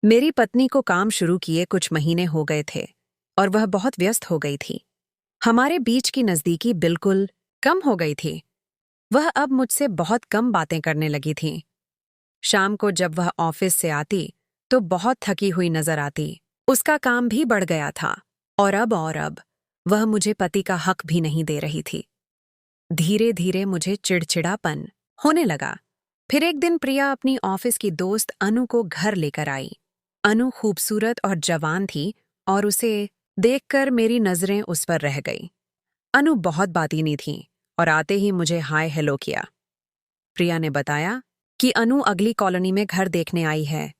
मेरी पत्नी को काम शुरू किए कुछ महीने हो गए थे और वह बहुत व्यस्त हो गई थी। हमारे बीच की नज़दीकी बिल्कुल कम हो गई थी। वह अब मुझसे बहुत कम बातें करने लगी थी। शाम को जब वह ऑफिस से आती तो बहुत थकी हुई नजर आती। उसका काम भी बढ़ गया था और अब वह मुझे पति का हक भी नहीं दे रही थी। धीरे धीरे मुझे चिड़चिड़ापन होने लगा। फिर एक दिन प्रिया अपनी ऑफिस की दोस्त अनु को घर लेकर आई। अनु खूबसूरत और जवान थी और उसे देखकर मेरी नजरें उस पर रह गई। अनु बहुत बातीनी थी और आते ही मुझे हाय हेलो किया। प्रिया ने बताया कि अनु अगली कॉलोनी में घर देखने आई है।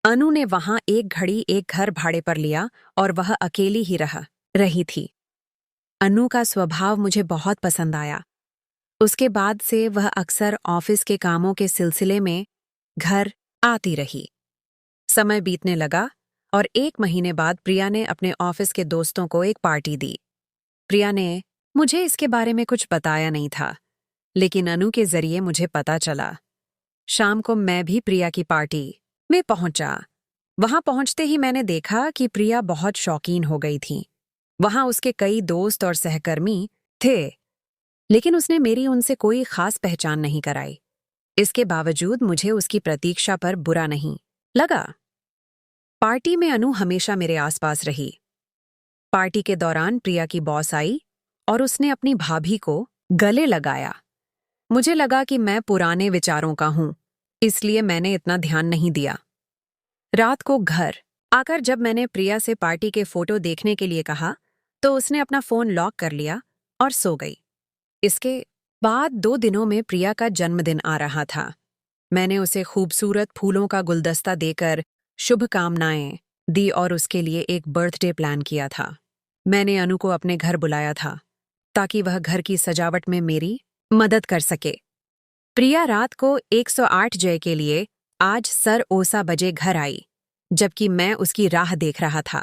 अनु ने वहां एक घर भाड़े पर लिया और वह अकेली ही रही थी। अनु का स्वभाव मुझे बहुत पसंद आया। उसके बाद से वह अक्सर ऑफिस के कामों के सिलसिले में घर आती रही। समय बीतने लगा और 1 महीने बाद प्रिया ने अपने ऑफिस के दोस्तों को एक पार्टी दी। प्रिया ने मुझे इसके बारे में कुछ बताया नहीं था, लेकिन अनु के जरिए मुझे पता चला। शाम को मैं भी प्रिया की पार्टी में पहुंचा। वहां पहुंचते ही मैंने देखा कि प्रिया बहुत शौकीन हो गई थी। वहां उसके कई दोस्त और सहकर्मी थे, लेकिन उसने मेरी उनसे कोई खास पहचान नहीं कराई। इसके बावजूद मुझे उसकी प्रतीक्षा पर बुरा नहीं लगा। पार्टी में अनु हमेशा मेरे आसपास रही। पार्टी के दौरान प्रिया की बॉस आई और उसने अपनी भाभी को गले लगाया। मुझे लगा कि मैं पुराने विचारों का हूं, इसलिए मैंने इतना ध्यान नहीं दिया। रात को घर आकर जब मैंने प्रिया से पार्टी के फोटो देखने के लिए कहा, तो उसने अपना फोन लॉक कर लिया और सो गई। इसके बाद 2 दिनों में प्रिया का जन्मदिन आ रहा था। मैंने उसे खूबसूरत फूलों का गुलदस्ता देकर शुभकामनाएं दी और उसके लिए एक बर्थडे प्लान किया था। मैंने अनु को अपने घर बुलाया था ताकि वह घर की सजावट में मेरी मदद कर सके। प्रिया रात को 108 जय के लिए आज सर ओसा बजे घर आई, जबकि मैं उसकी राह देख रहा था।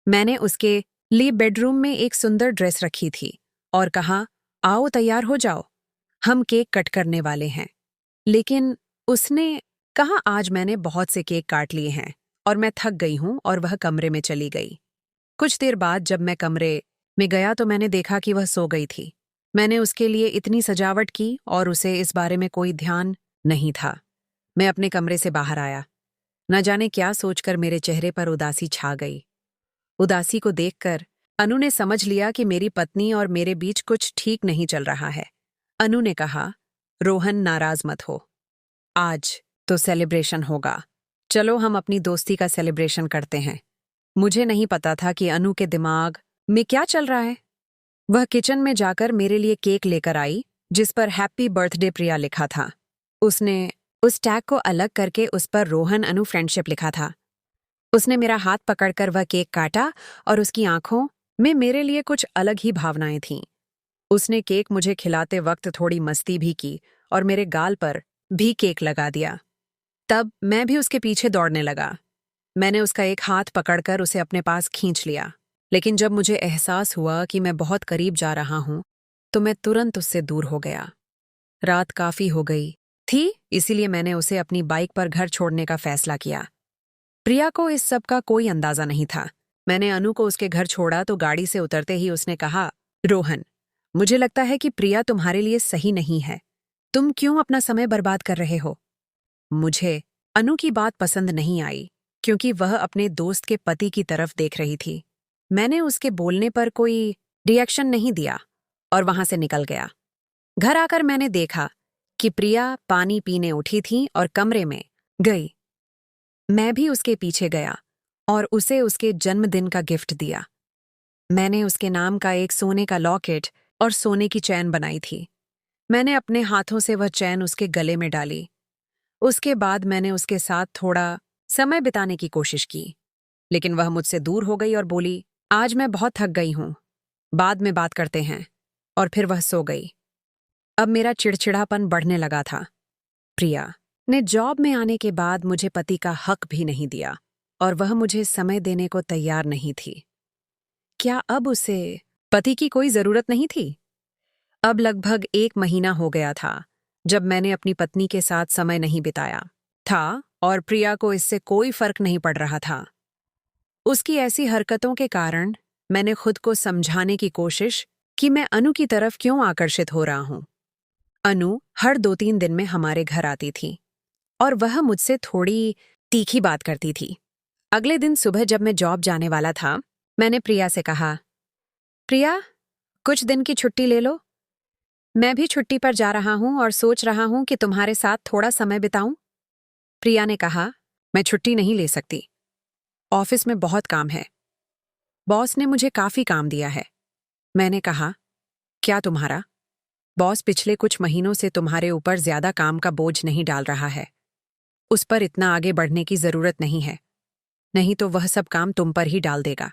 मैंने उसके लिए बेडरूम में एक सुंदर ड्रेस रखी थी और कहा, आओ तैयार हो जाओ, हम केक कट करने वाले हैं। लेकिन उसने कहा, आज मैंने बहुत से केक काट लिए हैं और मैं थक गई हूं, और वह कमरे में चली गई। कुछ देर बाद जब मैं कमरे में गया तो मैंने देखा कि वह सो गई थी। मैंने उसके लिए इतनी सजावट की और उसे इस बारे में कोई ध्यान नहीं था। मैं अपने कमरे से बाहर आया। न जाने क्या सोचकर मेरे चेहरे पर उदासी छा गई। उदासी को देखकर अनु ने समझ लिया कि मेरी पत्नी और मेरे बीच कुछ ठीक नहीं चल रहा है। अनु ने कहा, रोहन नाराज मत हो, आज तो सेलिब्रेशन होगा। चलो हम अपनी दोस्ती का सेलिब्रेशन करते हैं। मुझे नहीं पता था कि अनु के दिमाग में क्या चल रहा है। वह किचन में जाकर मेरे लिए केक लेकर आई जिस पर हैप्पी बर्थडे प्रिया लिखा था। उसने उस टैग को अलग करके उस पर रोहन अनु फ्रेंडशिप लिखा था। उसने मेरा हाथ पकड़कर वह केक काटा और उसकी आंखों में मेरे लिए कुछ अलग ही भावनाएं थीं। उसने केक मुझे खिलाते वक्त थोड़ी मस्ती भी की और मेरे गाल पर भी केक लगा दिया। तब मैं भी उसके पीछे दौड़ने लगा। मैंने उसका एक हाथ पकड़कर उसे अपने पास खींच लिया, लेकिन जब मुझे एहसास हुआ कि मैं बहुत करीब जा रहा हूं, तो मैं तुरंत उससे दूर हो गया। रात काफी हो गई थी, इसीलिए मैंने उसे अपनी बाइक पर घर छोड़ने का फैसला किया। प्रिया को इस सब का कोई अंदाजा नहीं था। मैंने अनु को उसके घर छोड़ा तो गाड़ी से उतरते ही उसने कहा, रोहन, मुझे लगता है कि प्रिया तुम्हारे लिए सही नहीं है। तुम क्यों अपना समय बर्बाद कर रहे हो? मुझे अनु की बात पसंद नहीं आई, क्योंकि वह अपने दोस्त के पति की तरफ देख रही थी। मैंने उसके बोलने पर कोई रिएक्शन नहीं दिया और वहां से निकल गया। घर आकर मैंने देखा कि प्रिया पानी पीने उठी थी और कमरे में गई। मैं भी उसके पीछे गया और उसे उसके जन्मदिन का गिफ्ट दिया। मैंने उसके नाम का एक सोने का लॉकेट और सोने की चैन बनाई थी। मैंने अपने हाथों से वह चैन उसके गले में डाली। उसके बाद मैंने उसके साथ थोड़ा समय बिताने की कोशिश की, लेकिन वह मुझसे दूर हो गई और बोली, आज मैं बहुत थक गई हूं, बाद में बात करते हैं। और फिर वह सो गई। अब मेरा चिड़चिड़ापन बढ़ने लगा था। प्रिया ने जॉब में आने के बाद मुझे पति का हक भी नहीं दिया और वह मुझे समय देने को तैयार नहीं थी। क्या अब उसे पति की कोई जरूरत नहीं थी? अब लगभग 1 महीना हो गया था जब मैंने अपनी पत्नी के साथ समय नहीं बिताया था और प्रिया को इससे कोई फर्क नहीं पड़ रहा था। उसकी ऐसी हरकतों के कारण मैंने खुद को समझाने की कोशिश कि मैं अनु की तरफ क्यों आकर्षित हो रहा हूं। अनु हर 2-3 दिन में हमारे घर आती थी और वह मुझसे थोड़ी तीखी बात करती थी। अगले दिन सुबह जब मैं जॉब जाने वाला था, मैंने प्रिया से कहा, प्रिया, कुछ दिन की छुट्टी ले लो। मैं भी छुट्टी पर जा रहा हूं और सोच रहा हूं कि तुम्हारे साथ थोड़ा समय बिताऊं। प्रिया ने कहा, मैं छुट्टी नहीं ले सकती। ऑफिस में बहुत काम है। बॉस ने मुझे काफी काम दिया है। मैंने कहा, क्या तुम्हारा बॉस पिछले कुछ महीनों से तुम्हारे ऊपर ज्यादा काम का बोझ नहीं डाल रहा है? उस पर इतना आगे बढ़ने की जरूरत नहीं है, नहीं तो वह सब काम तुम पर ही डाल देगा।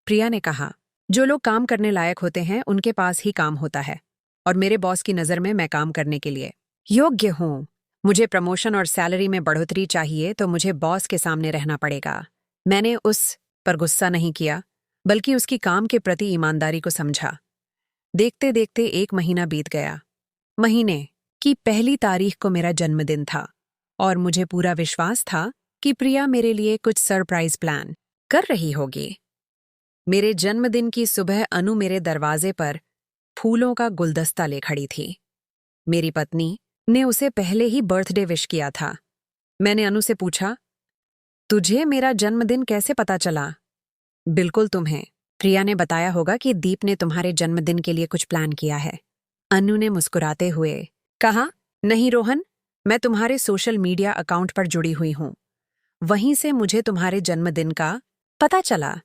प्रिया ने कहा, जो लोग काम करने लायक होते हैं उनके पास ही काम होता है, और मेरे बॉस की नज़र में मैं काम करने के लिए योग्य हूँ। मुझे प्रमोशन और सैलरी में बढ़ोतरी चाहिए तो मुझे बॉस के सामने रहना पड़ेगा। मैंने उस पर गुस्सा नहीं किया, बल्कि उसकी काम के प्रति ईमानदारी को समझा। देखते देखते 1 महीना बीत गया। महीने की पहली तारीख को मेरा जन्मदिन था और मुझे पूरा विश्वास था कि प्रिया मेरे लिए कुछ सरप्राइज प्लान कर रही होगी। मेरे जन्मदिन की सुबह अनु मेरे दरवाजे पर फूलों का गुलदस्ता ले खड़ी थी। मेरी पत्नी ने उसे पहले ही बर्थडे विश किया था। मैंने अनु से पूछा, तुझे मेरा जन्मदिन कैसे पता चला? बिल्कुल तुम्हें। प्रिया ने बताया होगा कि दीप ने तुम्हारे जन्मदिन के लिए कुछ प्लान किया है। अनु ने मुस्कुराते हुए कहा, नहीं रोहन, मैं तुम्हारे सोशल मीडिया अकाउंट पर जुड़ी हुई हूं। वहीं से मुझे तुम्हारे जन्मदिन का पता चला।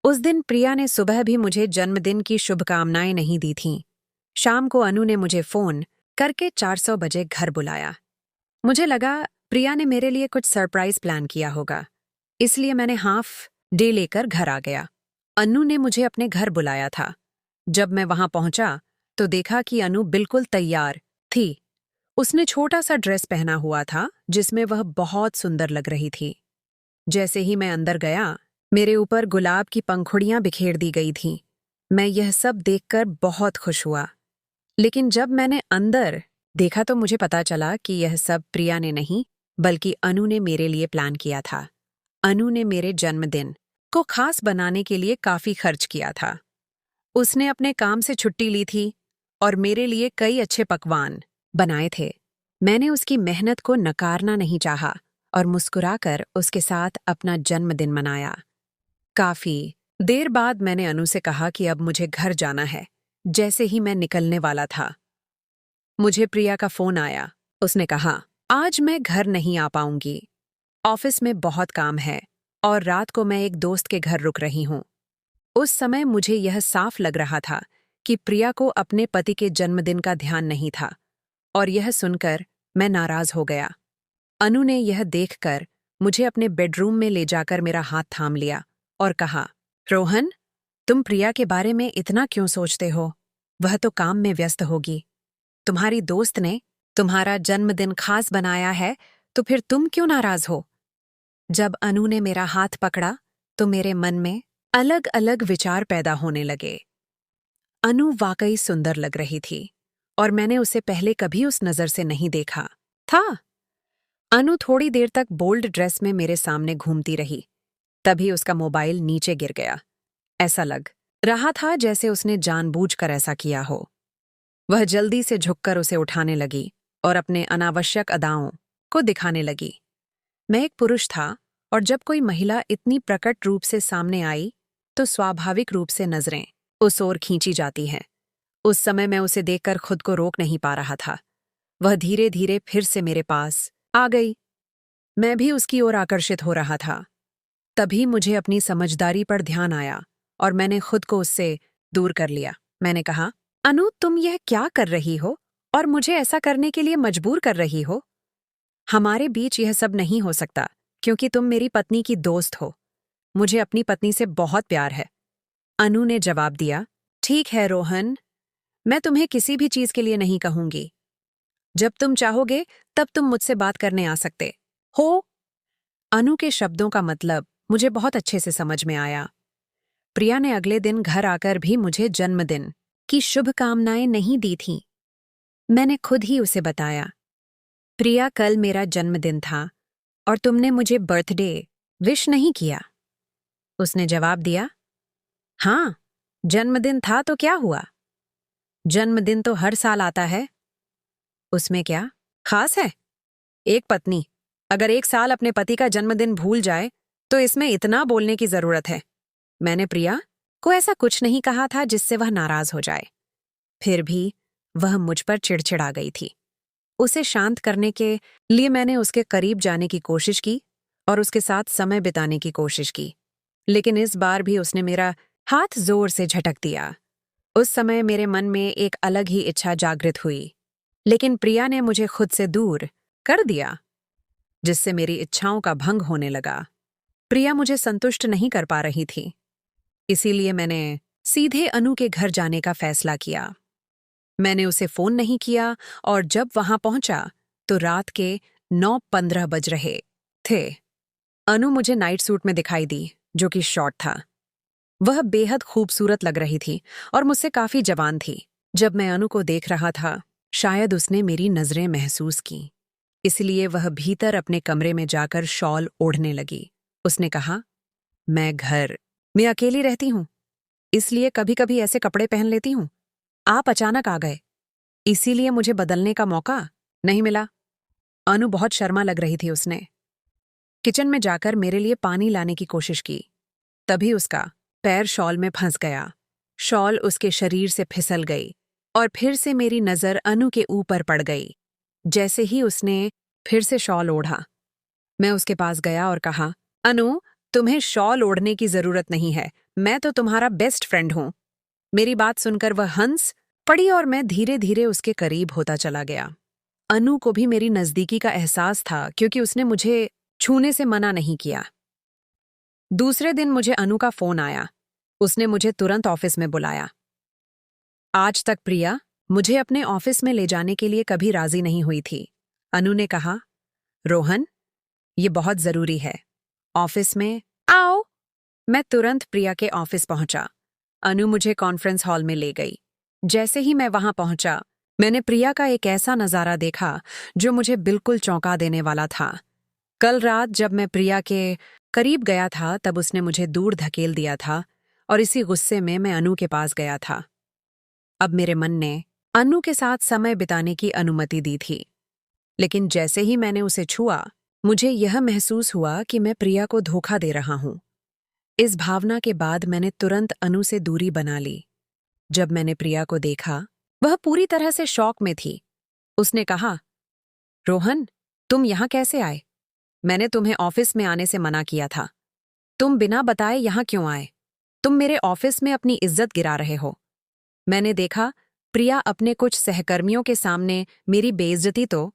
उस दिन प्रिया ने सुबह भी मुझे जन्मदिन की शुभकामनाएं नहीं दी थीं। शाम को अनु ने मुझे फोन करके 400 बजे घर बुलाया। मुझे लगा प्रिया ने मेरे लिए कुछ सरप्राइज प्लान किया होगा, इसलिए मैंने हाफ डे लेकर घर आ गया। अनु ने मुझे अपने घर बुलाया था। जब मैं वहां पहुंचा तो देखा कि अनु बिल्कुल तैयार थी। उसने छोटा सा ड्रेस पहना हुआ था जिसमें वह बहुत सुंदर लग रही थी। जैसे ही मैं अंदर गया, मेरे ऊपर गुलाब की पंखुड़ियां बिखेर दी गई थीं। मैं यह सब देखकर बहुत खुश हुआ। लेकिन जब मैंने अंदर देखा तो मुझे पता चला कि यह सब प्रिया ने नहीं, बल्कि अनु ने मेरे लिए प्लान किया था। अनु ने मेरे जन्मदिन को खास बनाने के लिए काफी खर्च किया था। उसने अपने काम से छुट्टी ली थी और मेरे लिए कई अच्छे पकवान बनाए थे। मैंने उसकी मेहनत को नकारना नहीं चाहा और मुस्कुराकर उसके साथ अपना जन्मदिन मनाया। काफी देर बाद मैंने अनु से कहा कि अब मुझे घर जाना है। जैसे ही मैं निकलने वाला था, मुझे प्रिया का फोन आया। उसने कहा, आज मैं घर नहीं आ पाऊंगी। ऑफिस में बहुत काम है और रात को मैं एक दोस्त के घर रुक रही हूं। उस समय मुझे यह साफ लग रहा था कि प्रिया को अपने पति के जन्मदिन का ध्यान नहीं था, और यह सुनकर मैं नाराज हो गया। अनु ने यह देखकर मुझे अपने बेडरूम में ले जाकर मेरा हाथ थाम लिया और कहा, रोहन, तुम प्रिया के बारे में इतना क्यों सोचते हो? वह तो काम में व्यस्त होगी। तुम्हारी दोस्त ने तुम्हारा जन्मदिन खास बनाया है, तो फिर तुम क्यों नाराज हो? जब अनु ने मेरा हाथ पकड़ा तो मेरे मन में अलग अलग विचार पैदा होने लगे। अनु वाकई सुंदर लग रही थी और मैंने उसे पहले कभी उस नजर से नहीं देखा था। अनु थोड़ी देर तक बोल्ड ड्रेस में मेरे सामने घूमती रही। तभी उसका मोबाइल नीचे गिर गया। ऐसा लग रहा था जैसे उसने जानबूझकर ऐसा किया हो। वह जल्दी से झुककर उसे उठाने लगी और अपने अनावश्यक अदाओं को दिखाने लगी। मैं एक पुरुष था और जब कोई महिला इतनी प्रकट रूप से सामने आई तो स्वाभाविक रूप से नजरें उस ओर खींची जाती हैं। उस समय मैं उसे देखकर खुद को रोक नहीं पा रहा था। वह धीरे धीरे फिर से मेरे पास आ गई। मैं भी उसकी ओर आकर्षित हो रहा था। तभी मुझे अपनी समझदारी पर ध्यान आया और मैंने खुद को उससे दूर कर लिया। मैंने कहा, अनु, तुम यह क्या कर रही हो और मुझे ऐसा करने के लिए मजबूर कर रही हो? हमारे बीच यह सब नहीं हो सकता क्योंकि तुम मेरी पत्नी की दोस्त हो। मुझे अपनी पत्नी से बहुत प्यार है। अनु ने जवाब दिया, ठीक है रोहन, मैं तुम्हें किसी भी चीज के लिए नहीं कहूंगी। जब तुम चाहोगे तब तुम मुझसे बात करने आ सकते हो। अनु के शब्दों का मतलब मुझे बहुत अच्छे से समझ में आया। प्रिया ने अगले दिन घर आकर भी मुझे जन्मदिन की शुभकामनाएं नहीं दी थीं। मैंने खुद ही उसे बताया, प्रिया, कल मेरा जन्मदिन था और तुमने मुझे बर्थडे विश नहीं किया। उसने जवाब दिया, हाँ, जन्मदिन था तो क्या हुआ? जन्मदिन तो हर साल आता है। उसमें क्या खास है? एक पत्नी अगर एक साल अपने पति का जन्मदिन भूल जाए तो इसमें इतना बोलने की जरूरत है। मैंने प्रिया को ऐसा कुछ नहीं कहा था जिससे वह नाराज हो जाए। फिर भी वह मुझ पर चिड़चिड़ा गई थी। उसे शांत करने के लिए मैंने उसके करीब जाने की कोशिश की और उसके साथ समय बिताने की कोशिश की, लेकिन इस बार भी उसने मेरा हाथ जोर से झटक दिया। उस समय मेरे मन में एक अलग ही इच्छा जागृत हुई, लेकिन प्रिया ने मुझे खुद से दूर कर दिया, जिससे मेरी इच्छाओं का भंग होने लगा। प्रिया मुझे संतुष्ट नहीं कर पा रही थी, इसीलिए मैंने सीधे अनु के घर जाने का फैसला किया। मैंने उसे फोन नहीं किया और जब वहां पहुंचा तो रात के 9:15 बज रहे थे। अनु मुझे नाइट सूट में दिखाई दी, जो कि शॉर्ट था। वह बेहद खूबसूरत लग रही थी और मुझसे काफी जवान थी। जब मैं अनु को देख रहा था, शायद उसने मेरी नजरें महसूस की, इसलिए वह भीतर अपने कमरे में जाकर शॉल ओढ़ने लगी। उसने कहा, मैं अकेली रहती हूँ, इसलिए कभी कभी ऐसे कपड़े पहन लेती हूँ। आप अचानक आ गए, इसीलिए मुझे बदलने का मौका नहीं मिला। अनु बहुत शर्मा लग रही थी। उसने किचन में जाकर मेरे लिए पानी लाने की कोशिश की, तभी उसका पैर शॉल में फंस गया। शॉल उसके शरीर से फिसल गई और फिर से मेरी नजर अनु के ऊपर पड़ गई। जैसे ही उसने फिर से शॉल ओढ़ा, मैं उसके पास गया और कहा, अनु, तुम्हें शॉल ओढ़ने की जरूरत नहीं है, मैं तो तुम्हारा बेस्ट फ्रेंड हूं। मेरी बात सुनकर वह हंस पड़ी और मैं धीरे धीरे उसके करीब होता चला गया। अनु को भी मेरी नजदीकी का एहसास था, क्योंकि उसने मुझे छूने से मना नहीं किया। दूसरे दिन मुझे अनु का फोन आया। उसने मुझे तुरंत ऑफिस में बुलाया। आज तक प्रिया मुझे अपने ऑफिस में ले जाने के लिए कभी राजी नहीं हुई थी। अनु ने कहा, रोहन, ये बहुत जरूरी है, ऑफिस में आओ। मैं तुरंत प्रिया के ऑफिस पहुंचा। अनु मुझे कॉन्फ्रेंस हॉल में ले गई। जैसे ही मैं वहां पहुंचा, मैंने प्रिया का एक ऐसा नजारा देखा जो मुझे बिल्कुल चौंका देने वाला था। कल रात जब मैं प्रिया के करीब गया था, तब उसने मुझे दूर धकेल दिया था और इसी गुस्से में मैं अनु के पास गया था। अब मेरे मन ने अनु के साथ समय बिताने की अनुमति दी थी, लेकिन जैसे ही मैंने उसे छुआ, मुझे यह महसूस हुआ कि मैं प्रिया को धोखा दे रहा हूं। इस भावना के बाद मैंने तुरंत अनु से दूरी बना ली। जब मैंने प्रिया को देखा, वह पूरी तरह से शॉक में थी। उसने कहा, रोहन, तुम यहां कैसे आए? मैंने तुम्हें ऑफिस में आने से मना किया था। तुम बिना बताए यहां क्यों आए? तुम मेरे ऑफिस में अपनी इज्जत गिरा रहे हो। मैंने देखा प्रिया अपने कुछ सहकर्मियों के सामने मेरी बेइज्जती तो